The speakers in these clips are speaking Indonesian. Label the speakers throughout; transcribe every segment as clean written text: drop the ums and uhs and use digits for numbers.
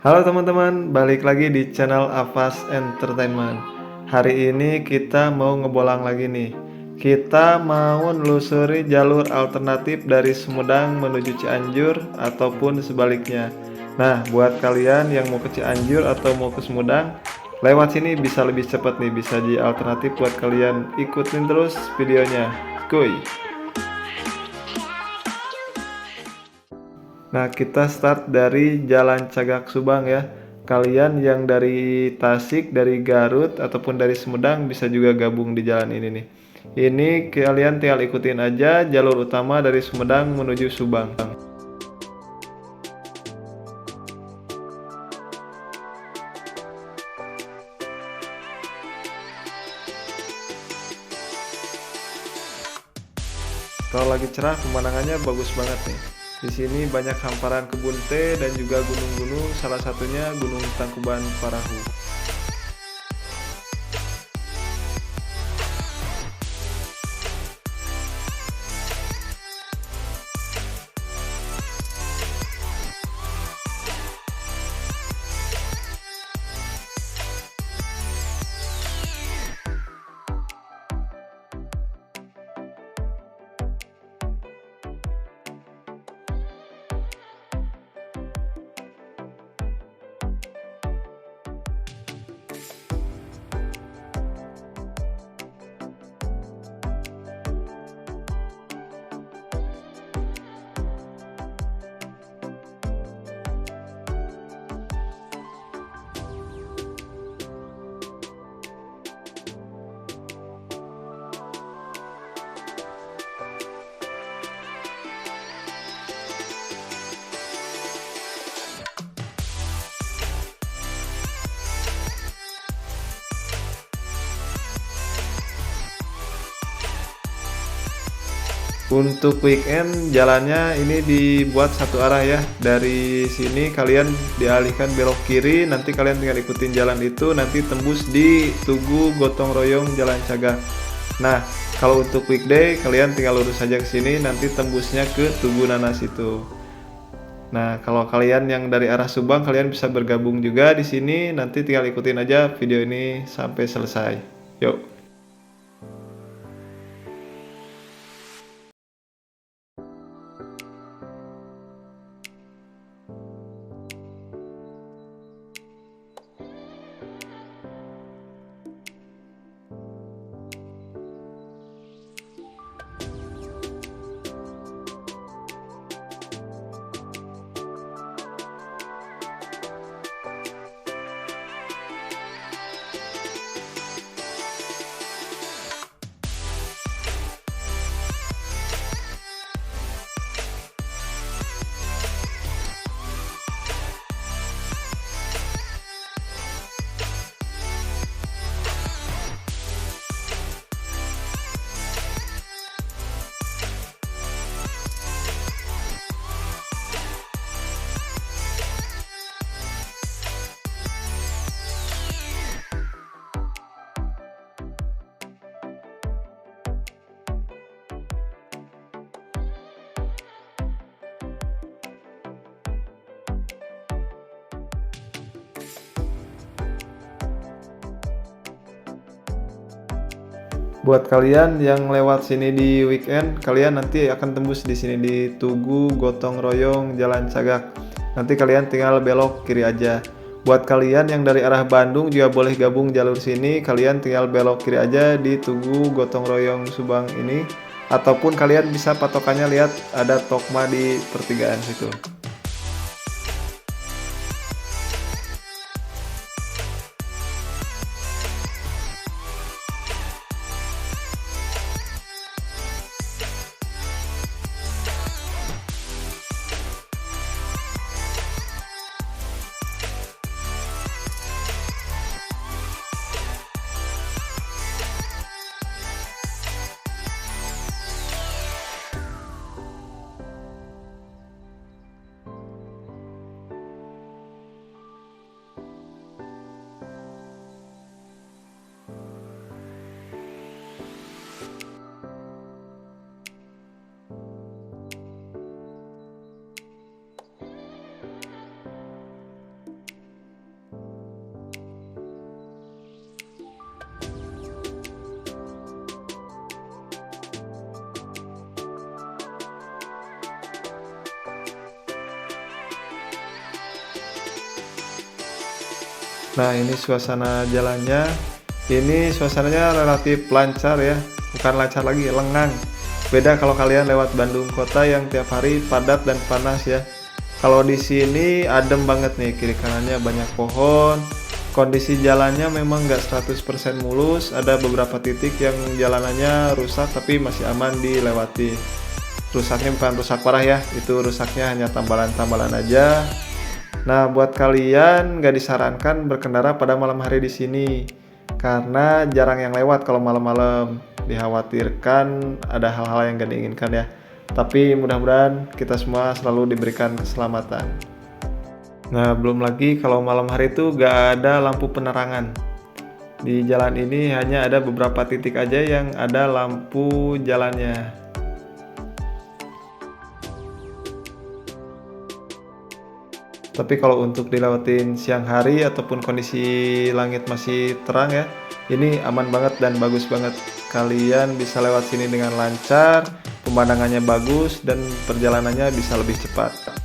Speaker 1: Halo teman-teman, balik lagi di channel Avas Entertainment. Hari ini kita mau ngebolang lagi nih. Kita mau nelusuri jalur alternatif dari Sumedang menuju Cianjur ataupun sebaliknya. Nah, buat kalian yang mau ke Cianjur atau mau ke Sumedang, lewat sini bisa lebih cepat nih, bisa jadi alternatif buat kalian. Ikutin terus videonya. Kuy. Nah, kita start dari Jalan Cagak Subang ya. Kalian yang dari Tasik, dari Garut, ataupun dari Sumedang bisa juga gabung di jalan ini nih. Ini kalian tinggal ikutin aja jalur utama dari Sumedang menuju Subang. Kalau lagi cerah, pemandangannya bagus banget nih. Di sini banyak hamparan kebun teh dan juga gunung-gunung, salah satunya Gunung Tangkuban Parahu. Untuk weekend jalannya ini dibuat satu arah ya. Dari sini kalian dialihkan belok kiri, nanti kalian tinggal ikutin jalan itu, nanti tembus di Tugu Gotong Royong Jalan Cagak. Nah, kalau untuk weekday kalian tinggal lurus saja ke sini, nanti tembusnya ke Tugu Nanas itu. Nah, kalau kalian yang dari arah Subang kalian bisa bergabung juga di sini, nanti tinggal ikutin aja video ini sampai selesai. Yuk. Buat kalian yang lewat sini di weekend, kalian nanti akan tembus di sini di Tugu Gotong Royong Jalan Cagak. Nanti kalian tinggal belok kiri aja. Buat kalian yang dari arah Bandung juga boleh gabung jalur sini, kalian tinggal belok kiri aja di Tugu Gotong Royong Subang ini. Ataupun kalian bisa patokannya lihat ada Tokma di pertigaan situ. Nah, ini suasana jalannya. Ini suasananya relatif lancar ya, bukan lancar lagi, lengang. Beda kalau kalian lewat Bandung kota yang tiap hari padat dan panas ya. Kalau di sini adem banget nih, kiri kanannya banyak pohon. Kondisi jalannya memang nggak 100% mulus, ada beberapa titik yang jalanannya rusak tapi masih aman dilewati. Rusaknya bukan rusak parah ya, itu rusaknya hanya tambalan-tambalan aja. Nah, buat kalian nggak disarankan berkendara pada malam hari di sini karena jarang yang lewat kalau malam-malam. Dikhawatirkan ada hal-hal yang nggak diinginkan ya. Tapi mudah-mudahan kita semua selalu diberikan keselamatan. Nah, belum lagi kalau malam hari itu nggak ada lampu penerangan. Di jalan ini hanya ada beberapa titik aja yang ada lampu jalannya. Tapi kalau untuk dilewatin siang hari ataupun kondisi langit masih terang ya, ini aman banget dan bagus banget. Kalian bisa lewat sini dengan lancar, pemandangannya bagus dan perjalanannya bisa lebih cepat.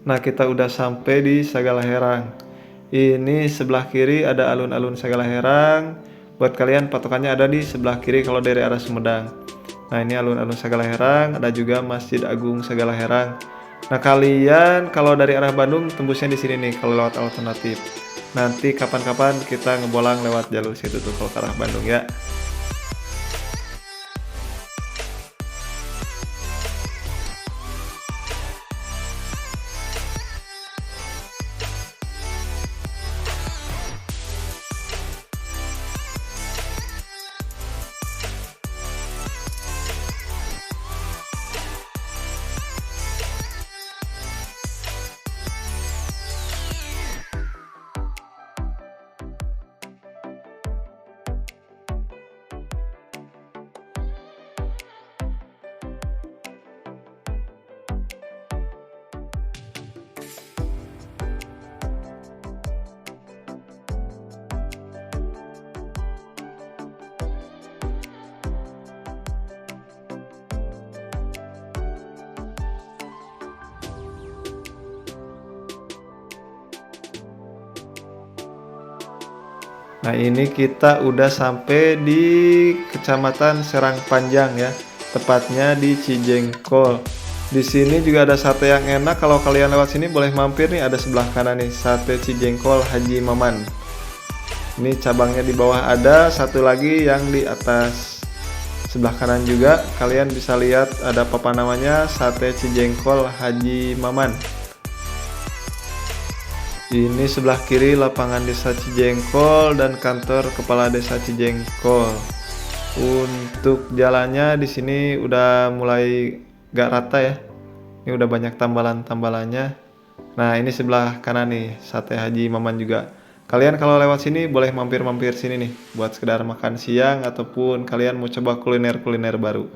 Speaker 1: Nah, kita udah sampai di Sagala Herang. Ini sebelah kiri ada alun-alun Sagala Herang. Buat kalian patokannya ada di sebelah kiri kalau dari arah Sumedang. Nah, ini alun-alun Sagala Herang, ada juga Masjid Agung Sagala Herang. Nah, kalian kalau dari arah Bandung tembusnya di sini nih kalau lewat alternatif. Nanti kapan-kapan kita ngebolang lewat jalur situ tuh kalau ke arah Bandung ya. Nah, ini kita udah sampai di Kecamatan Serang Panjang ya, tepatnya di Cijengkol. Di sini juga ada sate yang enak, kalau kalian lewat sini boleh mampir nih, ada sebelah kanan nih, Sate Cijengkol Haji Maman. Ini cabangnya di bawah ada, satu lagi yang di atas. Sebelah kanan juga kalian bisa lihat ada papan namanya Sate Cijengkol Haji Maman. Ini sebelah kiri lapangan desa Cijengkol dan kantor kepala desa Cijengkol. Untuk jalannya di sini udah mulai gak rata ya. Ini udah banyak tambalan-tambalannya. Nah, ini sebelah kanan nih Sate Haji Maman juga. Kalian kalau lewat sini boleh mampir-mampir sini nih buat sekedar makan siang ataupun kalian mau coba kuliner-kuliner baru.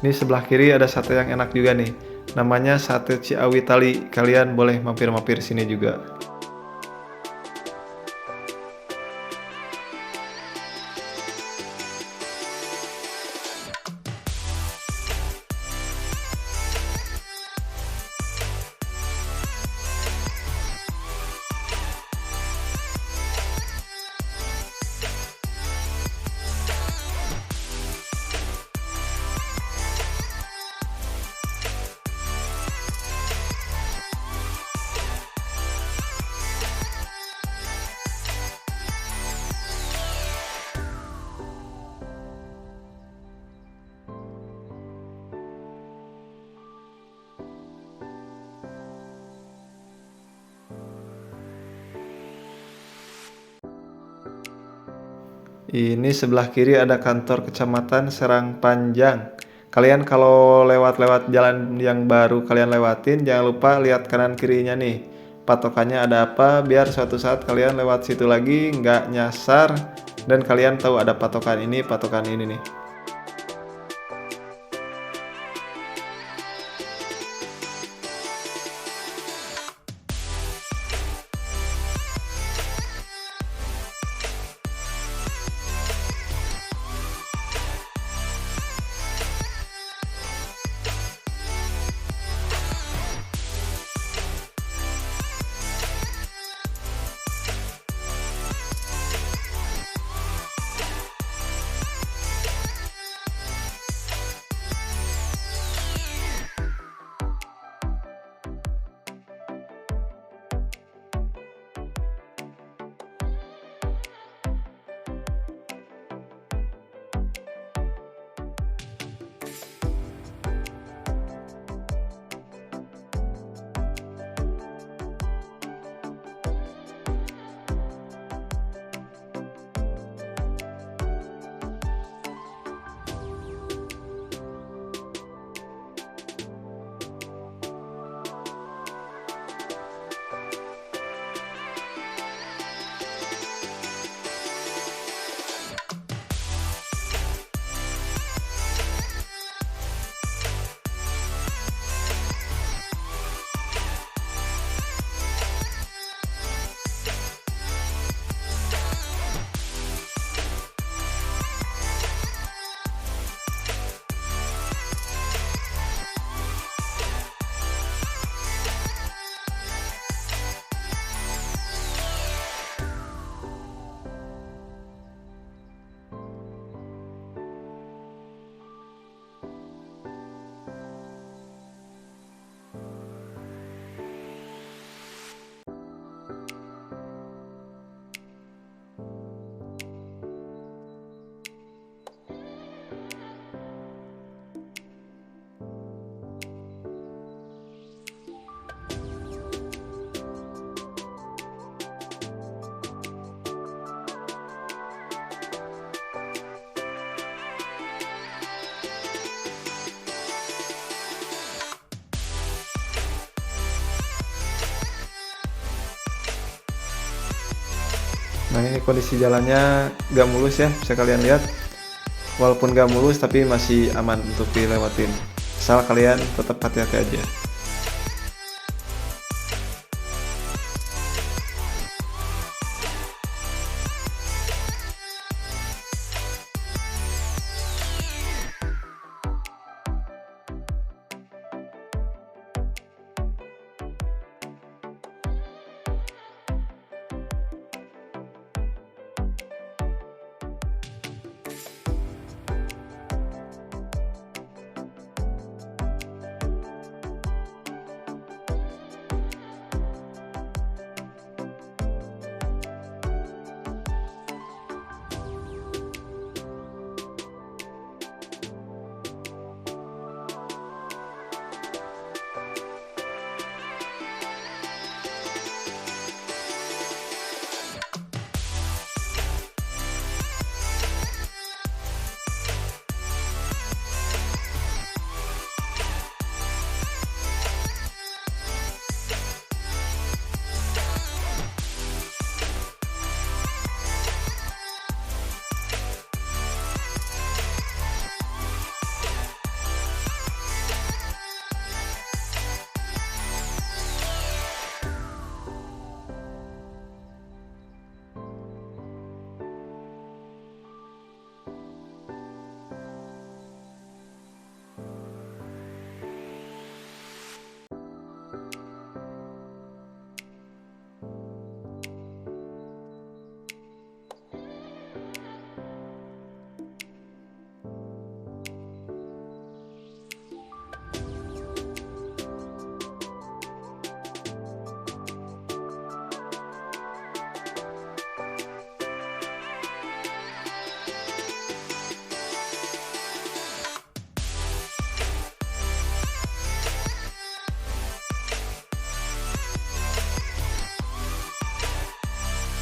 Speaker 1: Ini sebelah kiri ada sate yang enak juga nih. Namanya Sate Ciawi Tali. Kalian boleh mampir-mampir sini juga. Ini sebelah kiri ada kantor kecamatan Serang Panjang. Kalian kalau lewat-lewat jalan yang baru kalian lewatin, jangan lupa lihat kanan kirinya nih. Patokannya ada apa, biar suatu saat kalian lewat situ lagi nggak nyasar dan kalian tahu ada patokan ini nih. Nah ini kondisi jalannya gak mulus ya, bisa kalian lihat. Walaupun gak mulus tapi masih aman untuk dilewatin. Asal kalian tetap hati-hati aja.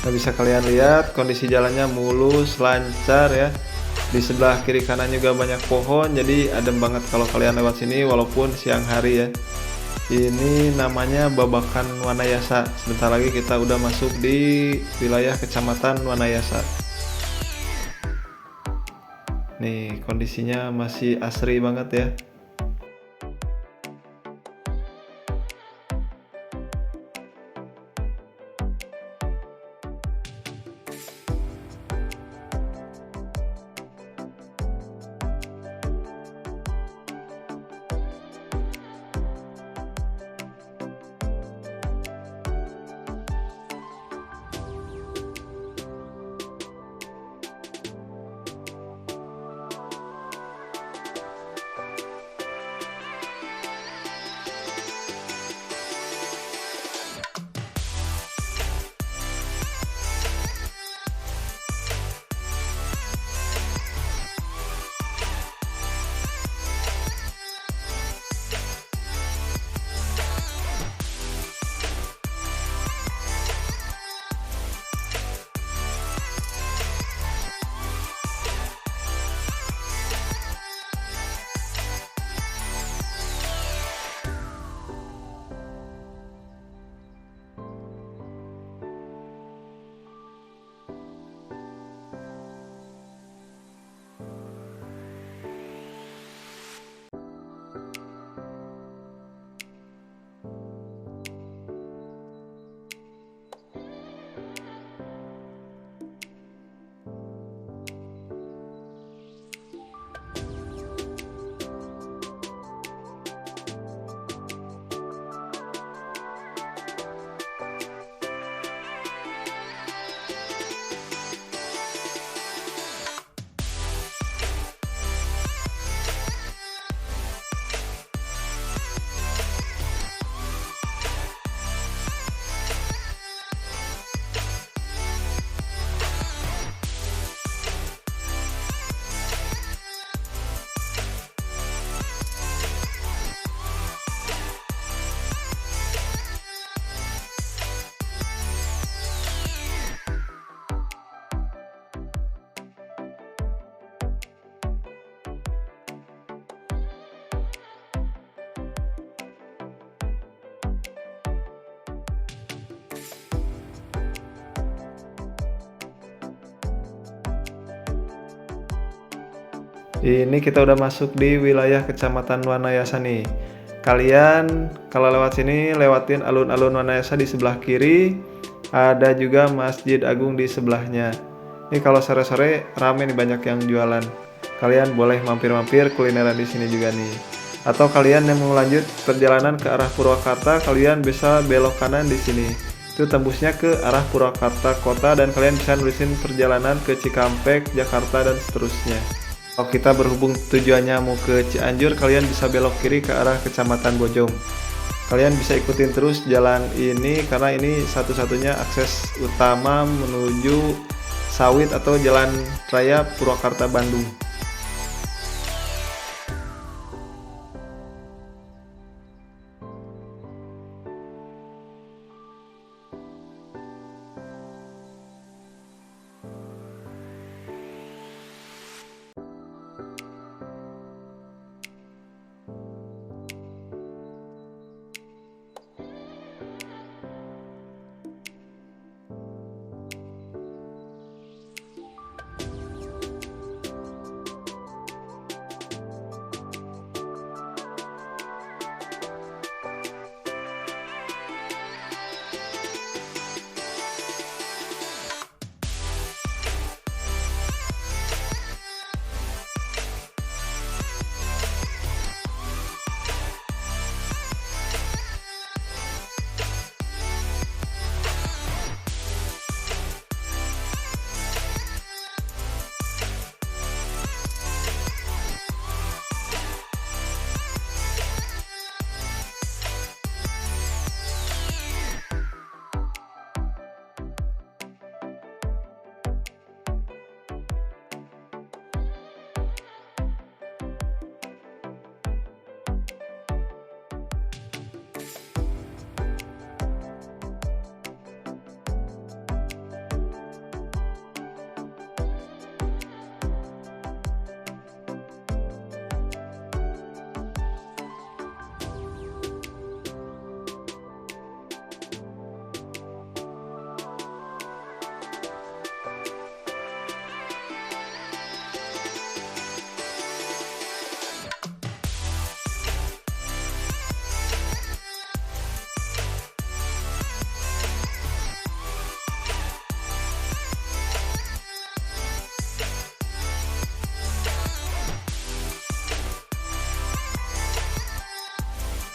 Speaker 1: Nah, bisa kalian lihat kondisi jalannya mulus, lancar ya. Di sebelah kiri kanan juga banyak pohon, jadi adem banget kalau kalian lewat sini walaupun siang hari ya. Ini namanya Babakan Wanayasa. Sebentar lagi kita udah masuk di wilayah Kecamatan Wanayasa. Nih, kondisinya masih asri banget ya. Ini kita udah masuk di wilayah Kecamatan Wanayasa nih. Kalian kalau lewat sini lewatin alun-alun Wanayasa di sebelah kiri, ada juga Masjid Agung di sebelahnya. Ini kalau sore-sore rame nih, banyak yang jualan. Kalian boleh mampir-mampir kulineran di sini juga nih. Atau kalian yang mau lanjut perjalanan ke arah Purwakarta, kalian bisa belok kanan di sini. Itu tembusnya ke arah Purwakarta kota dan kalian bisa nulisin perjalanan ke Cikampek, Jakarta dan seterusnya. Kalau kita berhubung tujuannya mau ke Cianjur, kalian bisa belok kiri ke arah Kecamatan Bojong. Kalian bisa ikutin terus jalan ini karena ini satu-satunya akses utama menuju sawit atau jalan raya Purwakarta Bandung.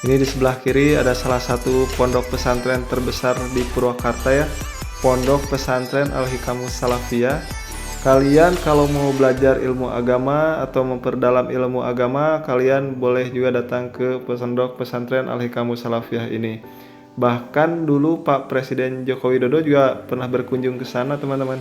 Speaker 1: Ini di sebelah kiri ada salah satu pondok pesantren terbesar di Purwakarta ya, Pondok Pesantren Al-Hikamus Salafiyah. Kalian kalau mau belajar ilmu agama atau memperdalam ilmu agama, kalian boleh juga datang ke Pondok Pesantren Al-Hikamus Salafiyah ini. Bahkan dulu Pak Presiden Joko Widodo juga pernah berkunjung ke sana, teman-teman.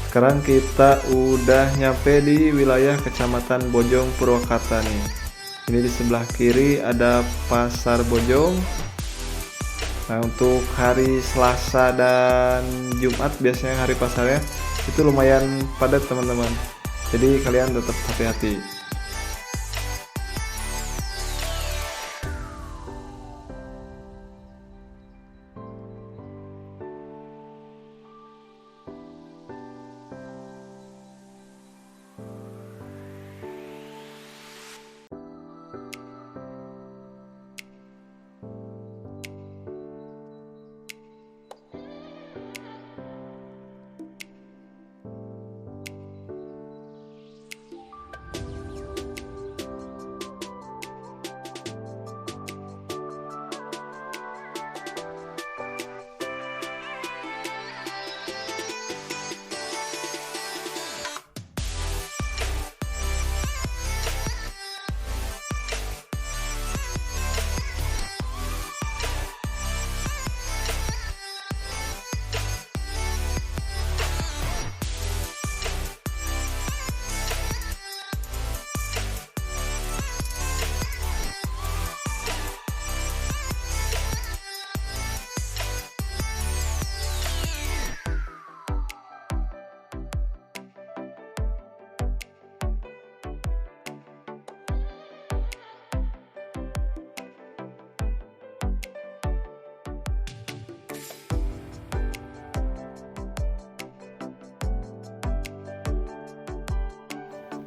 Speaker 1: Sekarang kita udah nyampe di wilayah Kecamatan Bojong Purwakarta nih. Ini di sebelah kiri ada Pasar Bojong. Nah, untuk hari Selasa dan Jumat biasanya hari pasarnya itu lumayan padat teman-teman. Jadi kalian tetap hati-hati.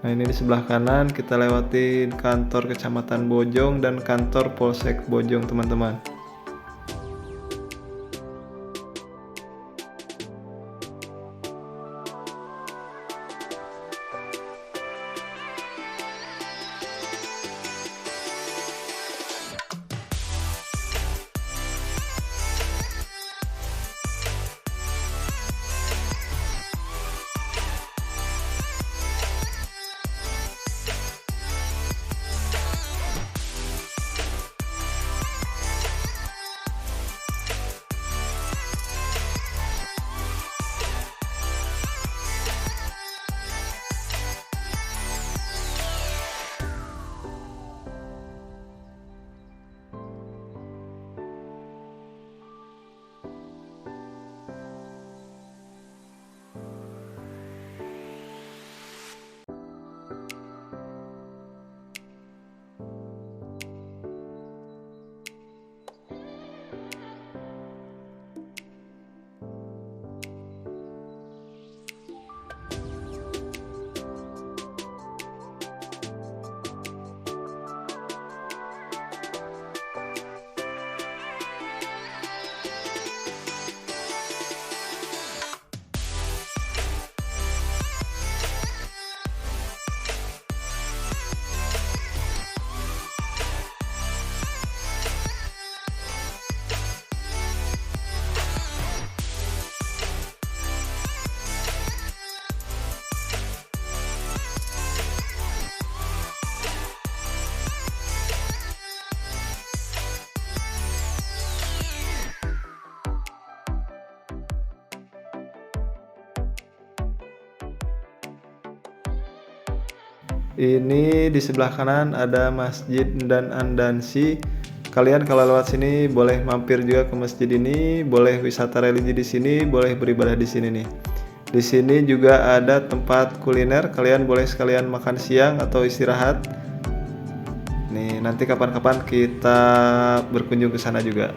Speaker 1: Nah, ini di sebelah kanan kita lewatin kantor Kecamatan Bojong dan kantor Polsek Bojong, teman-teman. Ini di sebelah kanan ada Masjid dan Andansi. Kalian kalau lewat sini boleh mampir juga ke masjid ini, boleh wisata religi di sini, boleh beribadah di sini nih. Di sini juga ada tempat kuliner, kalian boleh sekalian makan siang atau istirahat. Nih, nanti kapan-kapan kita berkunjung ke sana juga.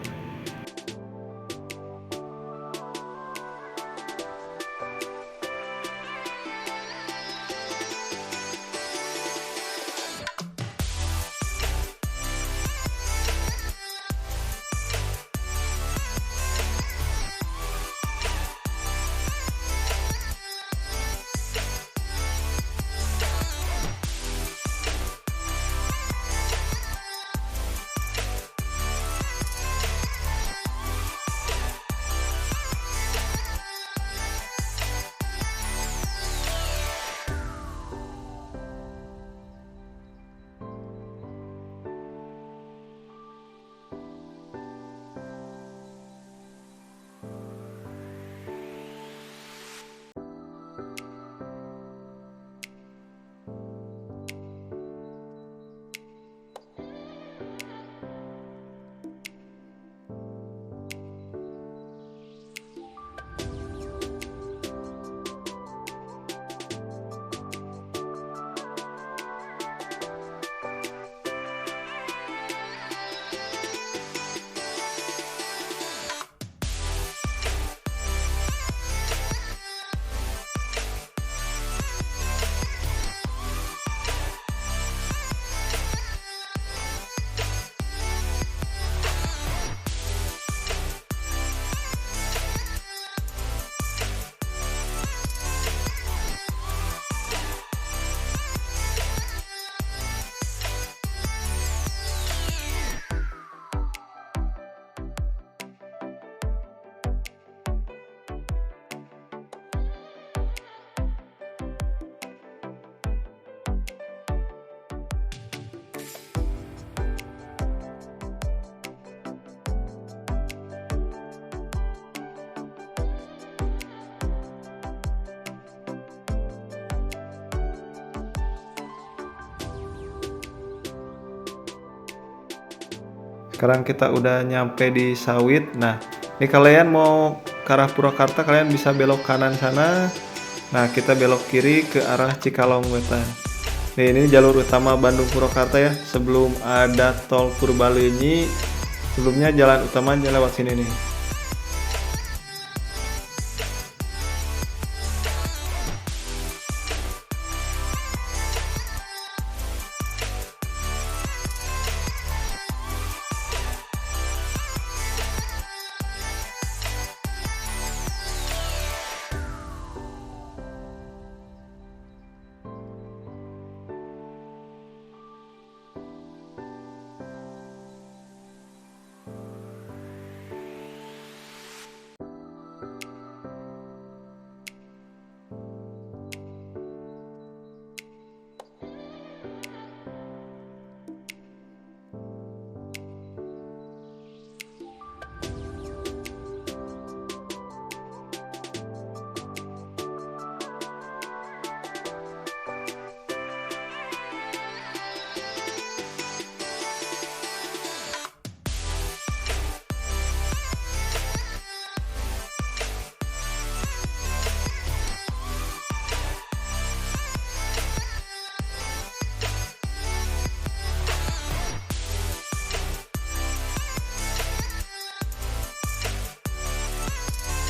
Speaker 1: Sekarang kita udah nyampe di sawit. Nah, ini kalian mau ke arah Purwakarta, kalian bisa belok kanan sana. Nah, kita belok kiri ke arah Cikalong Wetan. Nih, ini jalur utama Bandung Purwakarta ya. Sebelum ada tol Purbalenyi, sebelumnya jalan utamanya lewat sini nih.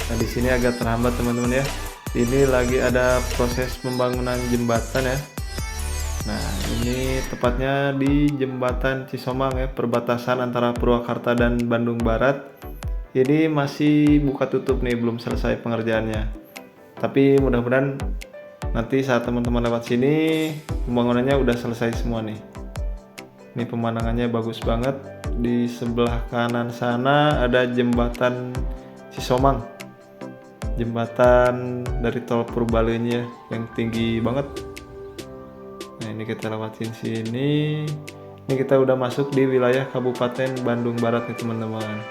Speaker 1: Nah, di sini agak terhambat teman-teman ya. Ini lagi ada proses pembangunan jembatan ya. Nah, ini tepatnya di Jembatan Cisomang ya, perbatasan antara Purwakarta dan Bandung Barat. Ini masih buka tutup nih, belum selesai pengerjaannya. Tapi mudah-mudahan nanti saat teman-teman lewat sini, pembangunannya udah selesai semua nih. Ini pemandangannya bagus banget. Di sebelah kanan sana ada Jembatan Cisomang. Jembatan dari tol Purbalenyi ya, yang tinggi banget. Nah, ini kita lewatin sini. Ini kita udah masuk di wilayah Kabupaten Bandung Barat nih teman-teman.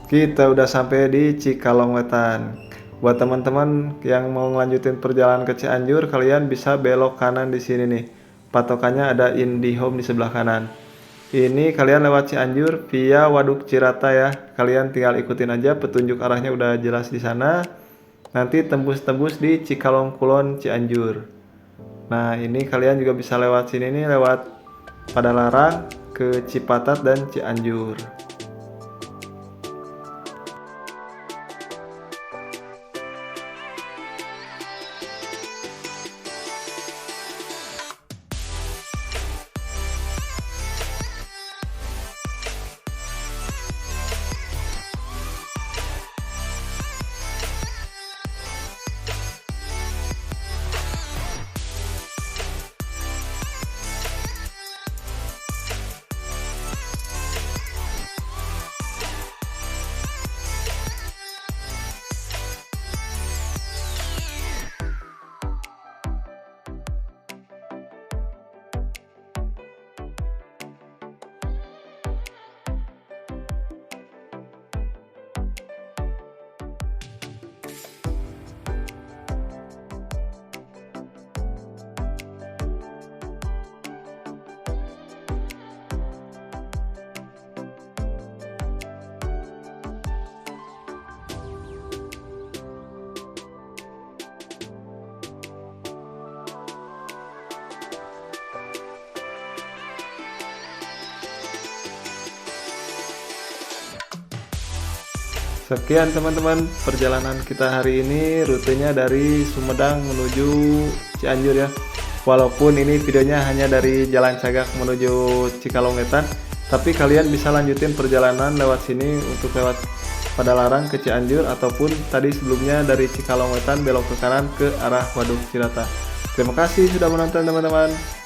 Speaker 1: Kita udah sampai di Cikalong Wetan. Buat teman-teman yang mau ngelanjutin perjalanan ke Cianjur, kalian bisa belok kanan di sini nih. Patokannya ada IndiHome di sebelah kanan. Ini kalian lewat Cianjur via Waduk Cirata ya. Kalian tinggal ikutin aja, petunjuk arahnya udah jelas di sana. Nanti tembus-tembus di Cikalong Kulon Cianjur. Nah, ini kalian juga bisa lewat sini nih, lewat Padalarang ke Cipatat dan Cianjur. Sekian teman-teman perjalanan kita hari ini, rutenya dari Sumedang menuju Cianjur ya. Walaupun ini videonya hanya dari Jalan Cagak menuju Cikalong Wetan, tapi kalian bisa lanjutin perjalanan lewat sini untuk lewat Padalarang ke Cianjur, ataupun tadi sebelumnya dari Cikalong Wetan belok ke kanan ke arah Waduk Cirata. Terima kasih sudah menonton teman-teman.